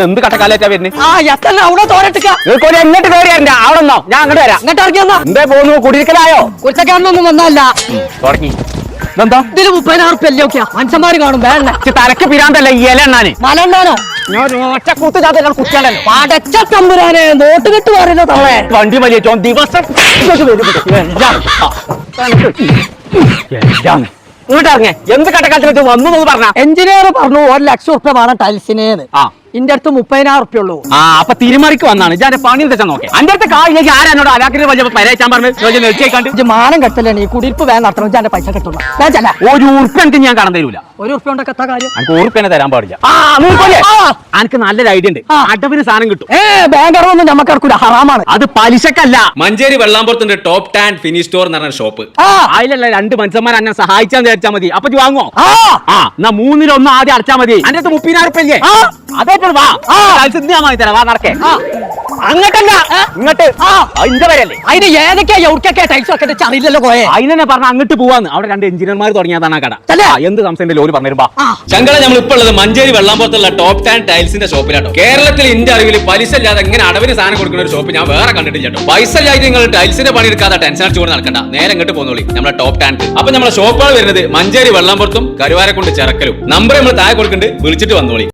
എന്ത് കട്ടക്കാലേറ്റാ വരുന്നത്? അവിടെ തോരട്ടിക്ക എങ്ങോട്ട് കയറിയാ അവിടെ നിന്നോ, ഞാൻ അങ്ങോട്ട് വരാം. ഇങ്ങോട്ട് ഇറങ്ങിയെന്നാ എന്തേ പോകുന്നു? കുടിയിരിക്കലായോ? കുറിച്ചൊന്നും വന്നല്ല. തുടങ്ങി ഇതെന്താ? ഇതില് 30,000 റുപ്യ നോക്കിയാ മനുഷ്യന്മാര് കാണും. വേണ്ട തലക്ക് പിരാന്തല്ല ഈ ഇല എണ്ണാന്. മലണ്ണാനോ ഞാൻ ഒറ്റക്കൂത്ത് ചാത്തല്ല കുട്ടിയാണല്ലോ. പടച്ച തമ്പുരാനെ നോട്ട് കിട്ടു പറയുന്ന തവളെ. വണ്ടി വലിയ ദിവസം ഇങ്ങോട്ട് ഇറങ്ങിയ എന്ത് കട്ടക്കാലത്ത് വന്നു പറഞ്ഞ എഞ്ചിനീയർ പറഞ്ഞു 1 ലക്ഷം റുപ്യ വേണം ടൈൽസിനേന്ന്. ഇന്റെ അടുത്ത് 30,000 റുപ്യ ഉള്ളൂ. അപ്പൊ തിരുമറിക്ക് വന്നാണ് ഞാൻ പണി തെച്ചാ നോക്കി. അന്റെ അടുത്ത് കായിലേക്ക് ആരാനോട് അലാക്കിന് പരേച്ചാൻ പറഞ്ഞു മാനം കെട്ടലാണ് ഈ കുടിയിരിപ്പ് വേഗം നടത്തണം. എന്റെ പൈസ കിട്ടുള്ളൂ. ഒരു ഉറുപ്പ്യ എനിക്ക് ഞാൻ കാണാൻ തരൂല. 1 റുപ്യ കൊണ്ട് എത്താ കാര്യം. എനിക്ക് ഉറുപ്പ്യനെ തരാൻ പാടില്ല. എനിക്ക് നല്ലൊരു ഐഡിയ ഉണ്ട്. അടവിന് സാധനം കിട്ടും. ബാങ്ക് അടവൊന്നും നമുക്ക് ഇറക്കൂല, ഹറാമാണ്. അത് പലിശക്കല്ല. മഞ്ചേരി വെള്ളാമ്പുറത്തിന്റെ ടോപ്പ് ടാൻ ഫിനിഷ് സ്റ്റോർ എന്ന് പറഞ്ഞ ഷോപ്പ്. അതിലല്ല 2 മനുഷ്യന്മാർ എന്നെ സഹായിച്ചാന്ന് വിചാരിച്ചാൽ മതി. അപ്പൊ വാങ്ങോ? എന്നാ 3-1 ആദ്യം അടച്ചാൽ മതി. അന്റെ അടുത്ത് 30,000 റുപ്യ ഇല്ലേ? അതേപോലെ വാ, ഞാൻ വാങ്ങി തരാം. വാ നടക്കേ. അങ്ങോട്ടല്ല ഇങ്ങോട്ട്. ഇന്റെ വരല്ലേ? അതിന് ഏതൊക്കെയാ എവിടേക്കൊക്കെ ടൈൽസ് ഒക്കെ അറിയില്ലല്ലോ. പോയെ അതിനെ പറഞ്ഞ അങ്ങോട്ട് പോവാന്ന്. അവിടെ 2 എഞ്ചിനീയർമാർ തുടങ്ങിയതാണ് ആ കട. എന്ത് സംശയം ലോറി പറഞ്ഞുമ്പോ ചങ്കള നമ്മൾ ഇപ്പോൾ ഉള്ളത് മഞ്ചേരി വെള്ളാമ്പുറത്തുള്ള ടോപ്പ് ടാൻ ടൈൽസിന്റെ ഷോപ്പിലാട്ടോ. കേരളത്തിൽ ഇന്ത്യ അറിവിൽ പലിശ ഇല്ലാതെ എങ്ങനെ അടവിന് സാധനം കൊടുക്കുന്ന ഒരു ഷോപ്പ് ഞാൻ വേറെ കണ്ടിട്ടില്ല കേട്ടോ. പൈസ ഇല്ലാതെ നിങ്ങൾ ടൈൽസിന്റെ പണി എടുക്കാതെ ടെൻഷൻ അടിച്ചുകൊണ്ട് നടക്കണ്ട. നേരെ ഇങ്ങോട്ട് പോന്നോളി നമ്മളെ ടോപ്പ് ടാൻ. അപ്പൊ നമ്മളെ ഷോപ്പുകൾ വരുന്നത് മഞ്ചേരി വെള്ളാമ്പുറത്തും കരുവാരക്കുണ്ട് ചിറക്കലും. നമ്പർ നമ്മൾ താഴെ കൊടുക്കുന്നുണ്ട്, വിളിച്ചിട്ട് വന്നോളി.